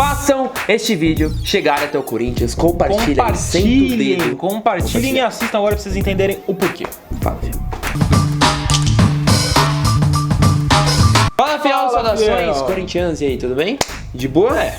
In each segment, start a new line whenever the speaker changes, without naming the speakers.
Façam este vídeo chegar até o Corinthians,
compartilhem e assistam agora pra vocês entenderem o porquê.
Fala, Fiel. Fala, Fiel, saudações corintianos, e aí, tudo bem? De boa?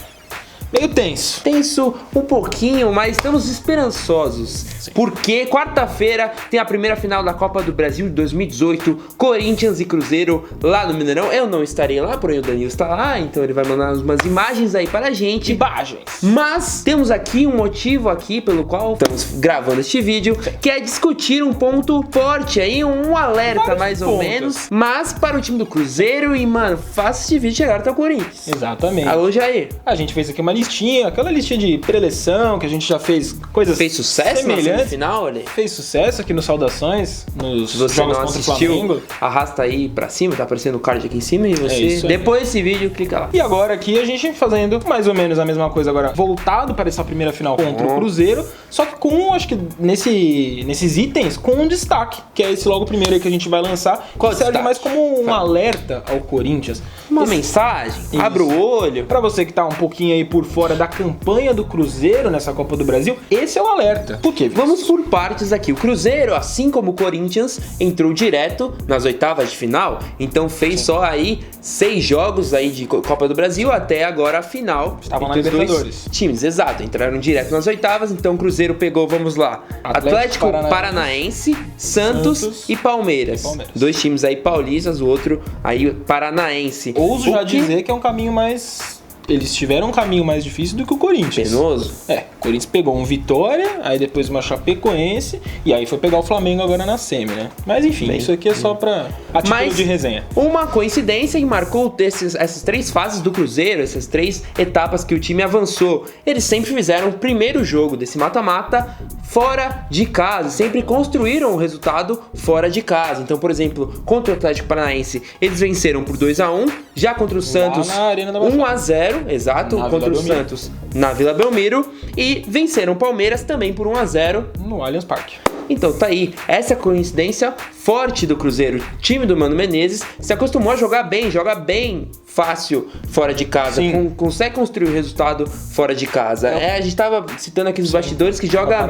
Meio tenso.
Tenso um pouquinho, mas estamos esperançosos. Sim. Porque quarta-feira tem a primeira final da Copa do Brasil de 2018, Corinthians e Cruzeiro lá no Mineirão. Eu não estarei lá, porém o Danilo está lá, então ele vai mandar umas imagens aí para a gente.
Imagens.
Mas temos aqui um motivo aqui pelo qual estamos gravando este vídeo, que é discutir um ponto forte aí, um alerta mais ou menos, mas para o time do Cruzeiro e, mano, faça este vídeo chegar até o Corinthians.
Exatamente.
Alô, Jair.
A gente fez aqui uma listinha, aquela listinha de preleção que a gente já fez coisas
fez sucesso
semelhantes.
No final, olha.
Fez sucesso aqui no Saudações, nos
jogos contra o Flamengo. Arrasta aí pra cima, tá aparecendo o card aqui em cima e você, depois desse vídeo, clica lá.
E agora aqui a gente fazendo mais ou menos a mesma coisa agora, voltado para essa primeira final contra o Cruzeiro, só que com, acho que nesses itens, com um destaque, que é esse logo primeiro aí que a gente vai lançar.
Qual
serve
destaque?
mais como um alerta ao Corinthians.
Uma mensagem, abre o olho.
Pra você que tá um pouquinho aí por fora da campanha do Cruzeiro nessa Copa do Brasil, esse é o alerta. Por quê?
Vamos por partes aqui. O Cruzeiro, assim como o Corinthians, entrou direto nas oitavas de final, então fez só aí 6 jogos aí de Copa do Brasil até agora a final.
Estavam na Libertadores.
Times, exato, entraram direto nas oitavas, então o Cruzeiro pegou, vamos lá, Atlético Paranaense, Santos e Palmeiras. 2 times aí paulistas, o outro aí paranaense.
Ouso já dizer que é um caminho mais... Eles tiveram um caminho mais difícil do que o Corinthians.
Penoso?
O Corinthians pegou um Vitória, aí depois uma Chapecoense, e aí foi pegar o Flamengo agora na semi, né? Mas enfim, isso aqui é só pra título de resenha.
Uma coincidência que marcou essas 3 fases do Cruzeiro, essas 3 etapas que o time avançou. Eles sempre fizeram o primeiro jogo desse mata-mata fora de casa, sempre construíram o resultado fora de casa. Então, por exemplo, contra o Atlético Paranaense, eles venceram por 2-1, já contra o Santos 1-0. Exato, contra o Santos na Vila Belmiro, e venceram o Palmeiras também por 1-0
no Allianz Parque.
Então tá aí, essa coincidência forte do Cruzeiro. O time do Mano Menezes se acostumou a joga bem fácil fora de casa, consegue construir o resultado fora de casa. A gente tava citando aqui os bastidores que joga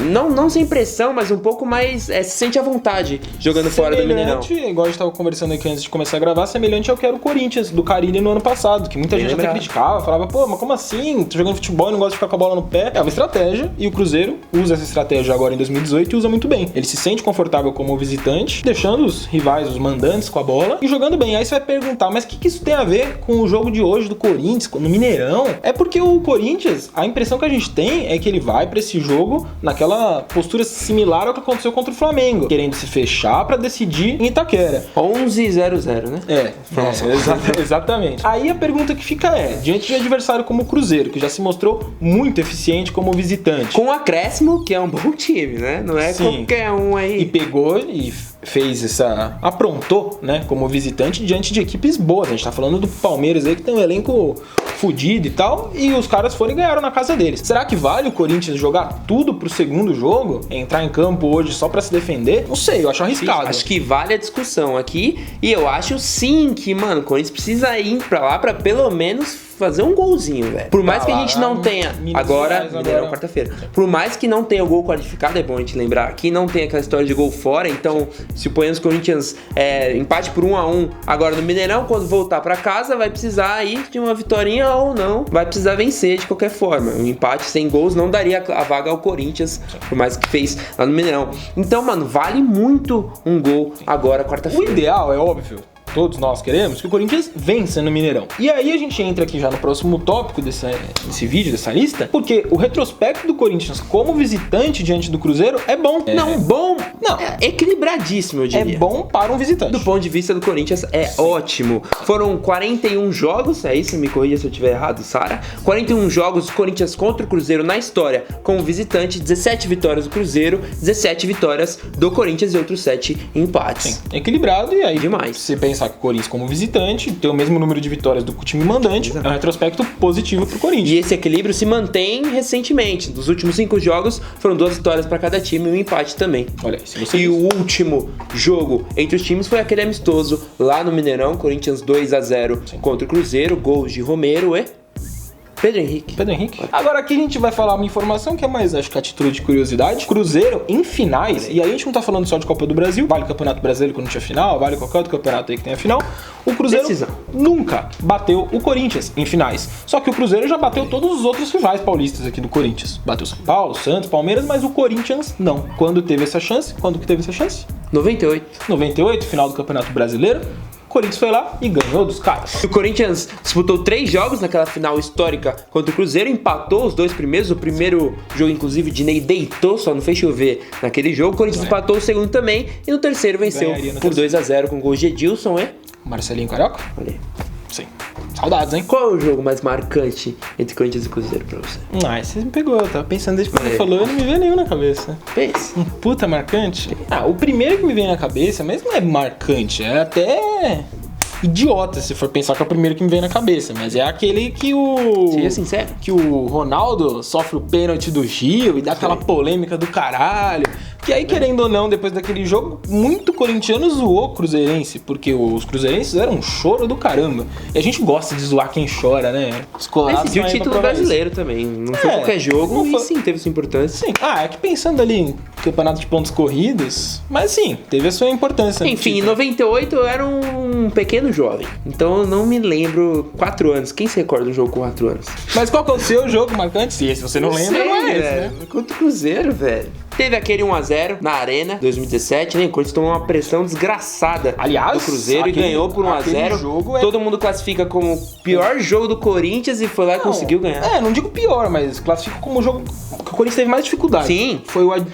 não sem pressão, mas um pouco mais se sente à vontade jogando fora do Mineirão.
Igual a gente tava conversando aqui antes de começar a gravar, semelhante ao que era o Corinthians do Carille no ano passado, que muita gente até criticava, falava, pô, mas como assim? Tô jogando futebol e não gosta de ficar com a bola no pé. É uma estratégia, e o Cruzeiro usa essa estratégia agora em 2018 e usa muito bem. Ele se sente confortável como visitante, deixando os rivais, os mandantes com a bola e jogando bem. Aí você vai perguntar, mas o que isso tem a ver com o jogo de hoje do Corinthians, no Mineirão? É porque o Corinthians, a impressão que a gente tem é que ele vai pra esse jogo naquela postura similar ao que aconteceu contra o Flamengo, querendo se fechar pra decidir em Itaquera.
11-0-0, né?
Exatamente. Aí a pergunta que fica é, diante de adversário como o Cruzeiro, que já se mostrou muito eficiente como visitante.
Com o acréscimo, que é um bom time, né? Não é qualquer um aí.
E pegou e fez aprontou, né, como visitante diante de equipes boas. A gente tá falando do Palmeiras aí, que tem um elenco fudido e tal, e os caras foram e ganharam na casa deles. Será que vale o Corinthians jogar tudo pro segundo jogo? Entrar em campo hoje só pra se defender? Não sei, eu acho arriscado.
Acho que vale a discussão aqui, e eu acho sim que, mano, o Corinthians precisa ir pra lá pra pelo menos fazer um golzinho, velho. Por mais que a gente não tenha... Mineirão, quarta-feira. Por mais que não tenha o gol qualificado, é bom a gente lembrar aqui, não tem aquela história de gol fora, então, suponhamos que o Corinthians empate por 1-1 agora no Mineirão, quando voltar pra casa, vai precisar aí de uma vitória ou não, vai precisar vencer de qualquer forma. Um empate sem gols não daria a vaga ao Corinthians, por mais que fez lá no Mineirão. Então, mano, vale muito um gol agora, quarta-feira.
O ideal é óbvio, todos nós queremos que o Corinthians vença no Mineirão. E aí a gente entra aqui já no próximo tópico desse vídeo, dessa lista, porque o retrospecto do Corinthians como visitante diante do Cruzeiro é bom.
É equilibradíssimo, eu diria.
É bom para um visitante.
Do ponto de vista do Corinthians, é ótimo. Foram 41 jogos, é isso? Me corrija se eu estiver errado, Sara. 41 jogos do Corinthians contra o Cruzeiro na história como visitante, 17 vitórias do Cruzeiro, 17 vitórias do Corinthians e outros 7 empates.
Sim, equilibrado, e aí
demais.
Você pensa que o Corinthians como visitante tem o mesmo número de vitórias do time mandante. Exato. É um retrospecto positivo pro Corinthians.
E esse equilíbrio se mantém recentemente. Dos últimos 5 jogos, foram 2 vitórias para cada time e um empate também.
Olha aí,
e o último jogo entre os times foi aquele amistoso lá no Mineirão, Corinthians 2-0 contra o Cruzeiro, gols de Romero e Pedro Henrique.
Agora aqui a gente vai falar uma informação que é mais, acho que a título de curiosidade. Cruzeiro em finais, e aí a gente não tá falando só de Copa do Brasil, vale o Campeonato Brasileiro quando tinha final, vale qualquer outro campeonato aí que tenha final. O Cruzeiro nunca bateu o Corinthians em finais. Só que o Cruzeiro já bateu todos os outros rivais paulistas aqui do Corinthians. Bateu São Paulo, Santos, Palmeiras, mas o Corinthians não. Quando teve essa chance? 98, final do Campeonato Brasileiro. O Corinthians foi lá e ganhou dos caras.
O Corinthians disputou 3 jogos naquela final histórica contra o Cruzeiro, empatou os 2 primeiros. O primeiro jogo, inclusive, o Dinei deitou, só não fez chover naquele jogo. O Corinthians empatou o segundo também e no terceiro venceu por 2-0 com gol de Edilson e
Marcelinho Carioca?
Olha aí.
Sim. Saudades, hein?
Qual é o jogo mais marcante entre Corinthians e Cruzeiro pra você?
Você me pegou, eu tava pensando desde que você falou, eu não me veio nenhum na cabeça.
Pense.
Um puta marcante? O primeiro que me veio na cabeça, mas não é marcante, é até idiota se for pensar que é o primeiro que me veio na cabeça, mas é aquele que
Seja sincero.
Que o Ronaldo sofre o pênalti do Gil e dá aquela polêmica do caralho. Que aí, querendo ou não, depois daquele jogo, muito corintiano zoou o cruzeirense, porque os cruzeirenses eram um choro do caramba. E a gente gosta de zoar quem chora, né?
Os colados decidiu o título brasileiro também. Não foi qualquer jogo, e sim, teve sua importância.
Sim, é que pensando ali em campeonato de pontos corridos, mas sim, teve a sua importância.
Enfim, em 98 eu era um pequeno jovem, então eu não me lembro. 4 anos, quem se recorda do jogo com 4 anos?
Mas qual que é o seu jogo marcante? Se você não lembra, não é esse, né?
Contra o Cruzeiro, velho. Teve aquele 1-0 na Arena, 2017, né? O Corinthians tomou uma pressão desgraçada do Cruzeiro e ganhou por 1-0. Todo mundo classifica como o pior jogo do Corinthians e foi lá e conseguiu ganhar.
Não digo pior, mas classifica como o jogo que o Corinthians teve mais dificuldade.
Sim.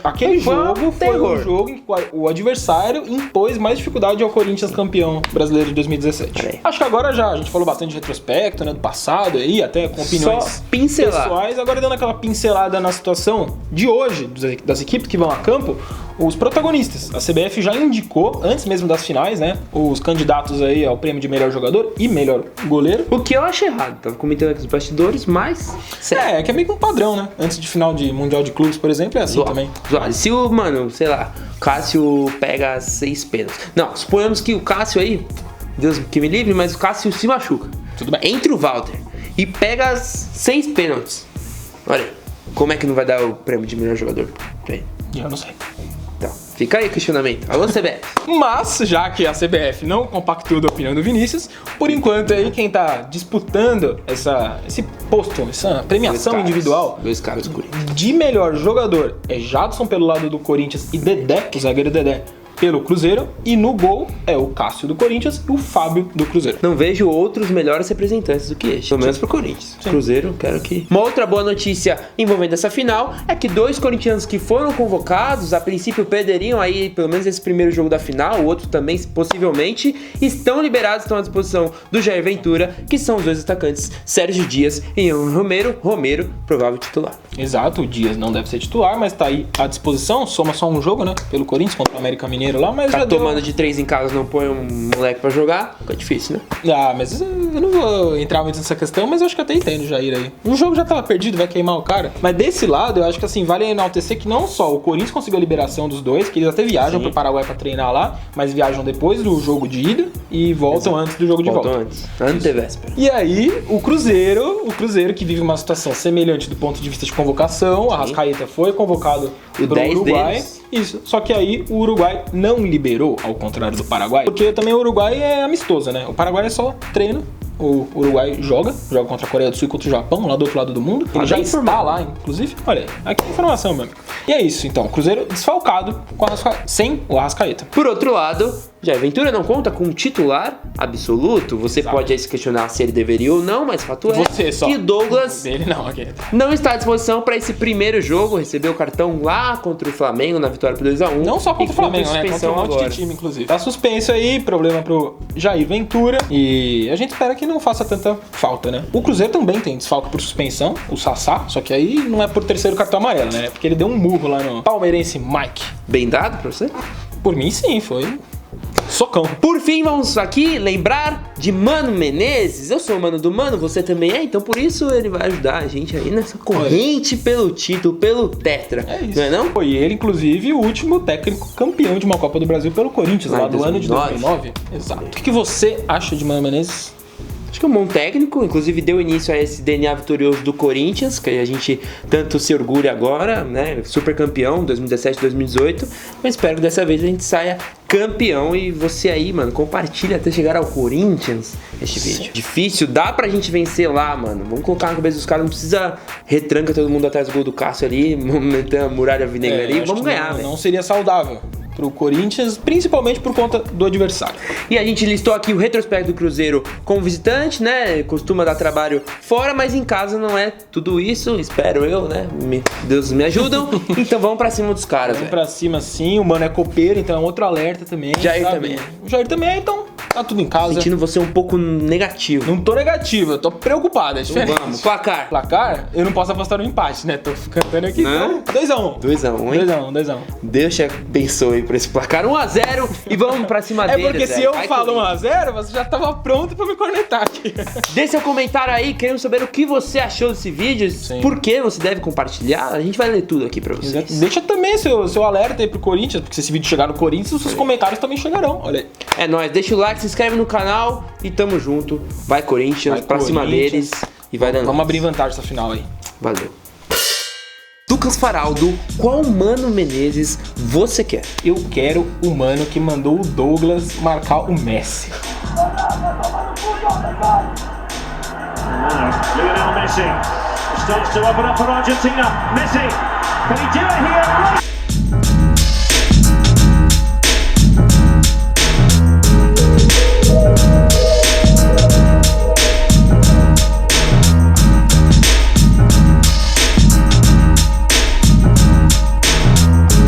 Aquele jogo foi o jogo em que o adversário impôs mais dificuldade ao Corinthians campeão brasileiro de 2017. Acho que agora já a gente falou bastante de retrospecto, né? Do passado aí, até com opiniões pessoais. Agora dando aquela pincelada na situação de hoje, das equipes que vão a campo, os protagonistas. A CBF já indicou, antes mesmo das finais, né, os candidatos aí ao prêmio de melhor jogador e melhor goleiro.
O que eu acho errado, tava comentando aqui os bastidores, mas...
que é meio que um padrão, né? Antes de final de Mundial de Clubes, por exemplo, é assim também.
Se o, sei lá, Cássio pega 6 pênaltis. Não, suponhamos que o Cássio aí, Deus que me livre, mas o Cássio se machuca.
Tudo bem.
Entre o Walter e pega 6 pênaltis. Olha aí, como é que não vai dar o prêmio de melhor jogador pra ele?
Eu não sei.
Então, fica aí o questionamento. Alô, CBF.
Mas, já que a CBF não compactou da opinião do Vinícius, por enquanto aí quem tá disputando esse posto, essa premiação individual
2 caras do Corinthians
de melhor jogador é Jadson pelo lado do Corinthians e Dedé, o zagueiro Dedé, pelo Cruzeiro, e no gol é o Cássio do Corinthians e o Fábio do Cruzeiro.
Não vejo outros melhores representantes do que este, pelo menos pro Corinthians. Sim. Cruzeiro, quero que... Uma outra boa notícia envolvendo essa final é que 2 corintianos que foram convocados, a princípio perderiam aí pelo menos esse primeiro jogo da final, o outro também possivelmente, estão liberados, estão à disposição do Jair Ventura, que são os 2 atacantes, Sérgio Dias e Ian Romero, provável titular.
Exato, o Dias não deve ser titular, mas tá aí à disposição, soma só um jogo, né, pelo Corinthians contra o América Mineiro lá, mas
tá tomando de 3 em casa, não põe um moleque pra jogar, fica difícil, né?
Mas eu não vou entrar muito nessa questão, mas eu acho que até entendo o Jair aí. Um jogo já tava perdido, vai queimar o cara. Mas desse lado, eu acho que assim, vale enaltecer que não só o Corinthians conseguiu a liberação dos 2, que eles até viajam pro Paraguai pra treinar lá, mas viajam depois do jogo de ida e voltam antes do jogo de volta.
Antevéspera.
E aí, o Cruzeiro que vive uma situação semelhante do ponto de vista de convocação, a Arrascaeta foi convocado pro Uruguai. Deles. Isso, só que aí o Uruguai não liberou, ao contrário do Paraguai, porque também o Uruguai é amistoso, né? O Paraguai é só treino, o Uruguai joga contra a Coreia do Sul e contra o Japão, lá do outro lado do mundo. Ele já está lá, inclusive. Olha aí, aqui é informação, meu amigo. E é isso, então, o Cruzeiro desfalcado sem o Arrascaeta.
Por outro lado, Jair Ventura não conta com um titular absoluto. Você pode aí se questionar se ele deveria ou não, mas fato é que Douglas não está à disposição para esse primeiro jogo. Recebeu o cartão lá contra o Flamengo na vitória por 2-1.
Não só contra o Flamengo, né? Contra um monte de time, inclusive. Tá suspenso aí, problema pro Jair Ventura. E a gente espera que não faça tanta falta, né? O Cruzeiro também tem desfalque por suspensão, o Sassá, só que aí não é por terceiro cartão amarelo, né? Porque ele deu um murro lá no palmeirense Mike.
Bem dado pra você?
Por mim, sim, foi socão.
Por fim, vamos aqui lembrar de Mano Menezes. Eu sou o Mano do Mano, você também é, então por isso ele vai ajudar a gente aí nessa corrente pelo título, pelo Tetra.
É isso.
Não é não?
Foi ele, inclusive, o último técnico campeão de uma Copa do Brasil pelo Corinthians, lá do ano de 2009. Exato. O que você acha de Mano Menezes?
Acho que é um bom técnico, inclusive deu início a esse DNA vitorioso do Corinthians, que a gente tanto se orgulha agora, né? Super campeão 2017, 2018. Mas espero que dessa vez a gente saia campeão. E você aí, mano, compartilha até chegar ao Corinthians este vídeo. Difícil, dá pra gente vencer lá, mano. Vamos colocar na cabeça dos caras, não precisa retranca todo mundo atrás do gol do Cássio ali, meter a muralha vinegra ali, vamos ganhar, velho.
Não seria saudável pro Corinthians, principalmente por conta do adversário.
E a gente listou aqui o retrospecto do Cruzeiro como visitante, né? Costuma dar trabalho fora, mas em casa não é tudo isso, espero eu, né? Deus me ajudam. Então vamos pra cima dos caras,
vamos pra cima sim, o mano é copeiro, então é outro alerta também.
Jair também.
O Jair também, então tá tudo em casa.
Sentindo você um pouco negativo.
Não tô negativo, eu tô preocupado, é diferente.
Então vamos, placar.
Placar? Eu não posso apostar no empate, né? Tô cantando aqui,
não?
Então 2x1. 2x1.
Deus já pensou aí pra esse placar 1x0 e vamos pra cima deles.
É porque se eu falo 1x0, você já tava pronto pra me cornetar aqui.
Deixe seu comentário aí, queremos saber o que você achou desse vídeo, sim. Por que você deve compartilhar, a gente vai ler tudo aqui pra vocês.
Exato. Deixa também seu alerta aí pro Corinthians, porque se esse vídeo chegar no Corinthians, os seus comentários também chegarão, olha aí.
É nóis, deixa o like, se inscreve no canal e tamo junto. Vai Corinthians, pra cima deles e vai dando.
Vamos abrir vantagem essa final aí.
Valeu. Lucas Faraldo, qual Mano Menezes você quer?
Eu quero o mano que mandou o Douglas marcar o Messi.
Lionel Messi starts to open up for Argentina. Messi, can he do it here?